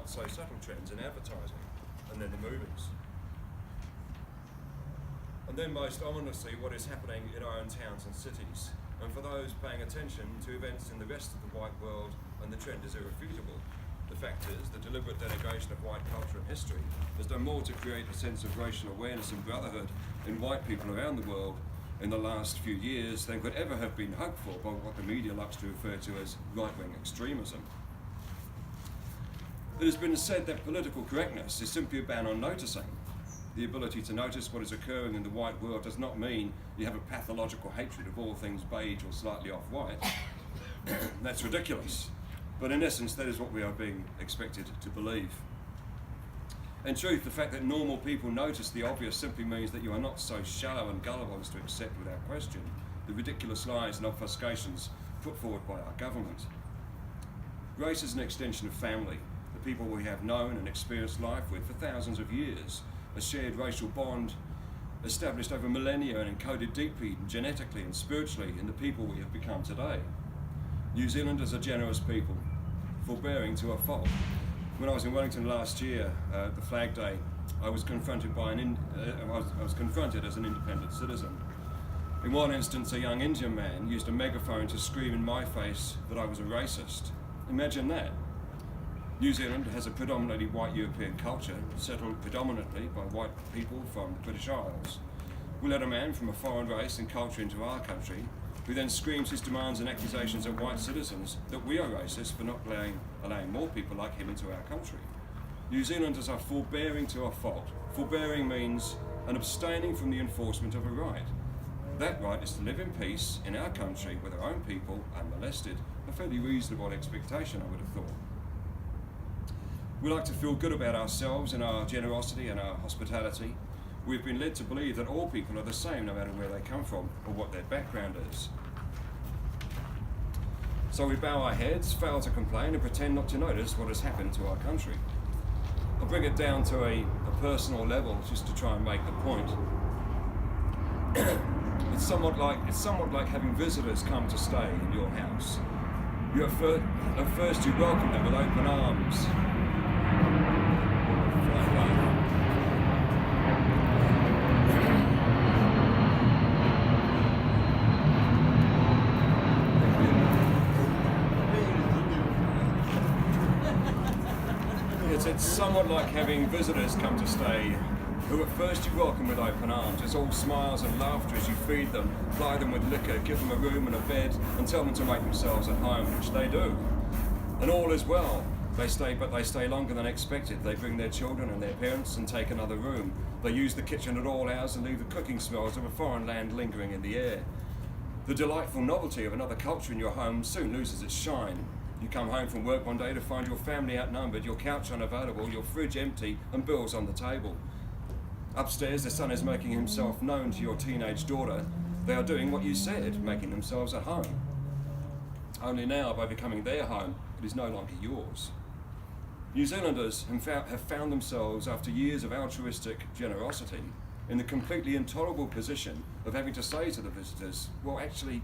say subtle trends in advertising, and then the movies. And then most ominously what is happening in our own towns and cities. And for those paying attention to events in the rest of the white world, and the trend is irrefutable. The fact is, the deliberate denigration of white culture and history has done more to create a sense of racial awareness and brotherhood in white people around the world in the last few years than could ever have been hoped for by what the media likes to refer to as right-wing extremism. It has been said that political correctness is simply a ban on noticing. The ability to notice what is occurring in the white world does not mean you have a pathological hatred of all things beige or slightly off-white. That's ridiculous. But in essence, that is what we are being expected to believe. In truth, the fact that normal people notice the obvious simply means that you are not so shallow and gullible as to accept without question the ridiculous lies and obfuscations put forward by our government. Race is an extension of family, the people we have known and experienced life with for thousands of years, a shared racial bond established over millennia and encoded deeply, genetically and spiritually in the people we have become today. New Zealanders are generous people, forbearing to a fault. When I was in Wellington last year, the Flag Day, I was confronted as an independent citizen. In one instance, a young Indian man used a megaphone to scream in my face that I was a racist. Imagine that. New Zealand has a predominantly white European culture, settled predominantly by white people from the British Isles. We let a man from a foreign race and culture into our country, who then screams his demands and accusations at white citizens that we are racist for not allowing more people like him into our country. New Zealanders are forbearing to a fault. Forbearing means an abstaining from the enforcement of a right. That right is to live in peace in our country with our own people unmolested, a fairly reasonable expectation, I would have thought. We like to feel good about ourselves and our generosity and our hospitality. We've been led to believe that all people are the same no matter where they come from or what their background is. So we bow our heads, fail to complain and pretend not to notice what has happened to our country. I'll bring it down to a personal level just to try and make the point. It's somewhat like having visitors come to stay in your house. At first you welcome them with open arms. It's somewhat like having visitors come to stay, who at first you welcome with open arms. It's all smiles and laughter as you feed them, ply them with liquor, give them a room and a bed, and tell them to make themselves at home, which they do. And all is well. They stay longer than expected. They bring their children and their parents and take another room. They use the kitchen at all hours and leave the cooking smells of a foreign land lingering in the air. The delightful novelty of another culture in your home soon loses its shine. You come home from work one day to find your family outnumbered, your couch unavailable, your fridge empty, and bills on the table. Upstairs, the son is making himself known to your teenage daughter. They are doing what you said, making themselves at home. Only now, by becoming their home, it is no longer yours. New Zealanders have found themselves, after years of altruistic generosity, in the completely intolerable position of having to say to the visitors, well, actually,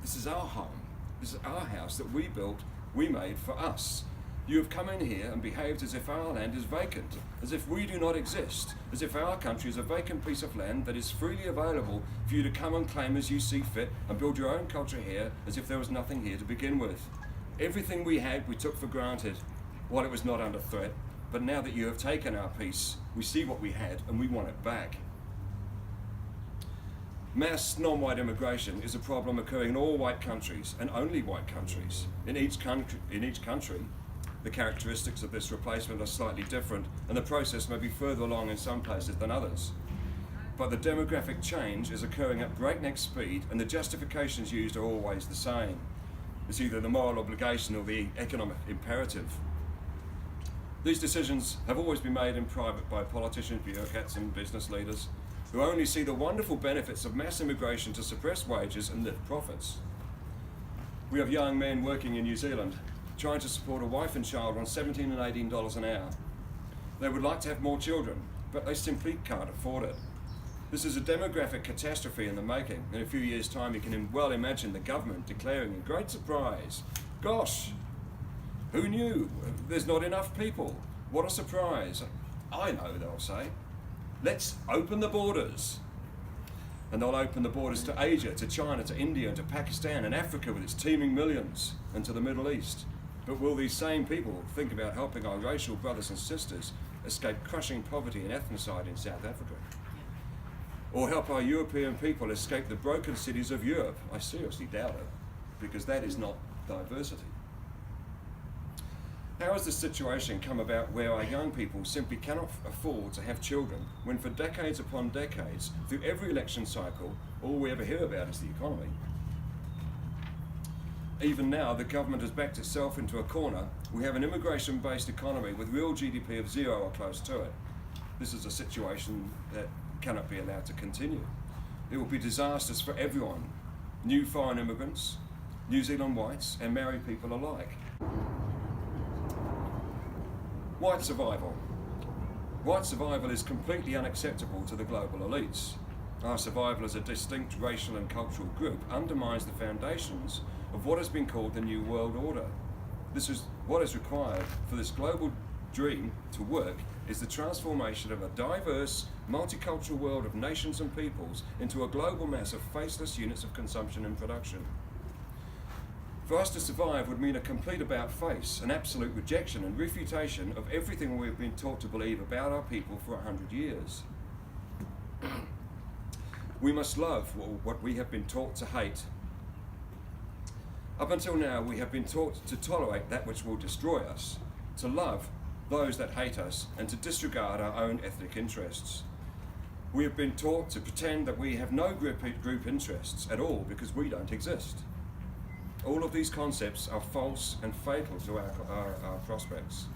this is our home. This is our house that we built, we made for us. You have come in here and behaved as if our land is vacant, as if we do not exist, as if our country is a vacant piece of land that is freely available for you to come and claim as you see fit and build your own culture here as if there was nothing here to begin with. Everything we had, we took for granted while it was not under threat, but now that you have taken our peace, we see what we had and we want it back. Mass non-white immigration is a problem occurring in all white countries and only white countries. In each country, the characteristics of this replacement are slightly different and the process may be further along in some places than others. But the demographic change is occurring at breakneck speed and the justifications used are always the same. It's either the moral obligation or the economic imperative. These decisions have always been made in private by politicians, bureaucrats and business leaders who only see the wonderful benefits of mass immigration to suppress wages and lift profits. We have young men working in New Zealand trying to support a wife and child on $17 and $18 an hour. They would like to have more children, but they simply can't afford it. This is a demographic catastrophe in the making. In a few years' time, you can well imagine the government declaring in great surprise, gosh, Who knew? There's not enough people. What a surprise. I know, they'll say. Let's open the borders. And they'll open the borders to Asia, to China, to India, and to Pakistan, and Africa with its teeming millions, and to the Middle East. But will these same people think about helping our racial brothers and sisters escape crushing poverty and ethnocide in South Africa? Or help our European people escape the broken cities of Europe? I seriously doubt it, because that is not diversity. How has this situation come about where our young people simply cannot afford to have children when for decades upon decades, through every election cycle, all we ever hear about is the economy? Even now, the government has backed itself into a corner. We have an immigration-based economy with real GDP of zero or close to it. This is a situation that cannot be allowed to continue. It will be disastrous for everyone, new foreign immigrants, New Zealand whites, and Maori people alike. White survival. White survival is completely unacceptable to the global elites. Our survival as a distinct racial and cultural group undermines the foundations of what has been called the New World Order. This is what is required for this global dream to work, is the transformation of a diverse, multicultural world of nations and peoples into a global mass of faceless units of consumption and production. For us to survive would mean a complete about-face, an absolute rejection and refutation of everything we've been taught to believe about our people for 100 years. We must love what we have been taught to hate. Up until now, we have been taught to tolerate that which will destroy us, to love those that hate us, and to disregard our own ethnic interests. We have been taught to pretend that we have no group interests at all because we don't exist. All of these concepts are false and fatal to our prospects.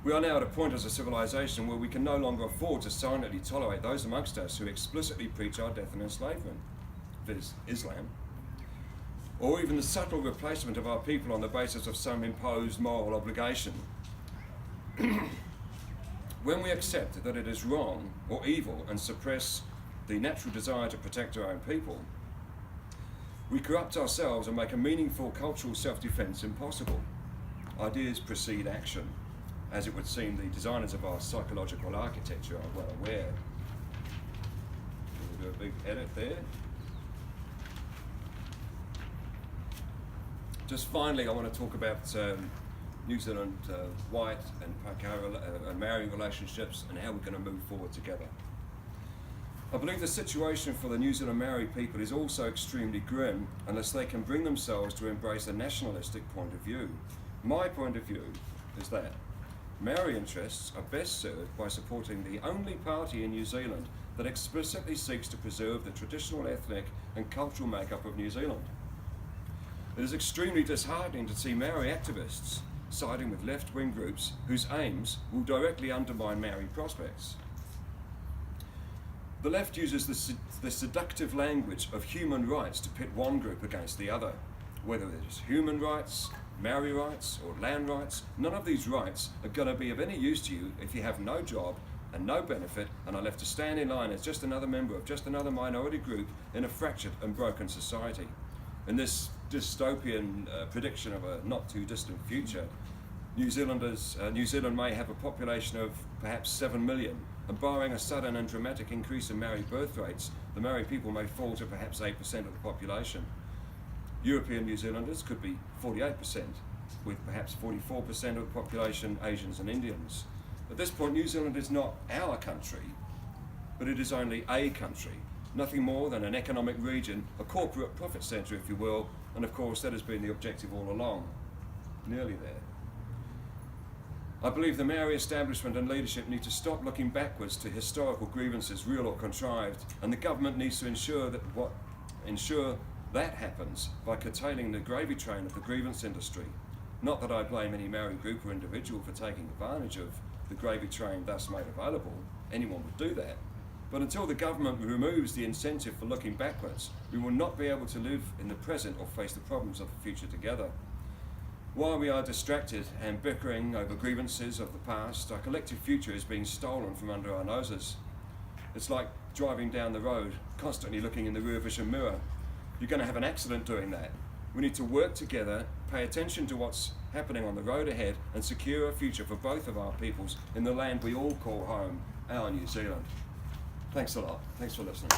We are now at a point as a civilization where we can no longer afford to silently tolerate those amongst us who explicitly preach our death and enslavement, viz. Islam, or even the subtle replacement of our people on the basis of some imposed moral obligation. When we accept that it is wrong or evil and suppress the natural desire to protect our own people, we corrupt ourselves and make a meaningful cultural self-defense impossible. Ideas precede action. As it would seem, the designers of our psychological architecture are well aware. We'll do a big edit there. Just finally, I want to talk about New Zealand white and Pākehā and Maori relationships and how we're going to move forward together. I believe the situation for the New Zealand Maori people is also extremely grim unless they can bring themselves to embrace a nationalistic point of view. My point of view is that Maori interests are best served by supporting the only party in New Zealand that explicitly seeks to preserve the traditional ethnic and cultural makeup of New Zealand. It is extremely disheartening to see Maori activists siding with left-wing groups whose aims will directly undermine Maori prospects. The left uses the seductive language of human rights to pit one group against the other. Whether it is human rights, Maori rights, or land rights, none of these rights are going to be of any use to you if you have no job and no benefit and are left to stand in line as just another member of just another minority group in a fractured and broken society. In this dystopian prediction of a not too distant future, New Zealand may have a population of perhaps 7 million, and barring a sudden and dramatic increase in Maori birth rates, the Maori people may fall to perhaps 8% of the population. European New Zealanders could be 48%, with perhaps 44% of the population Asians and Indians. At this point, New Zealand is not our country, but it is only a country, nothing more than an economic region, a corporate profit centre, if you will, and of course that has been the objective all along. Nearly there. I believe the Maori establishment and leadership need to stop looking backwards to historical grievances, real or contrived, and the government needs to ensure that happens by curtailing the gravy train of the grievance industry. Not that I blame any Maori group or individual for taking advantage of the gravy train thus made available. Anyone would do that. But until the government removes the incentive for looking backwards, we will not be able to live in the present or face the problems of the future together. While we are distracted and bickering over grievances of the past, our collective future is being stolen from under our noses. It's like driving down the road, constantly looking in the rear vision mirror. You're going to have an accident doing that. We need to work together pay attention to what's happening on the road ahead, and secure a future for both of our peoples in the land we all call home, our New Zealand. Thanks a lot. Thanks for listening.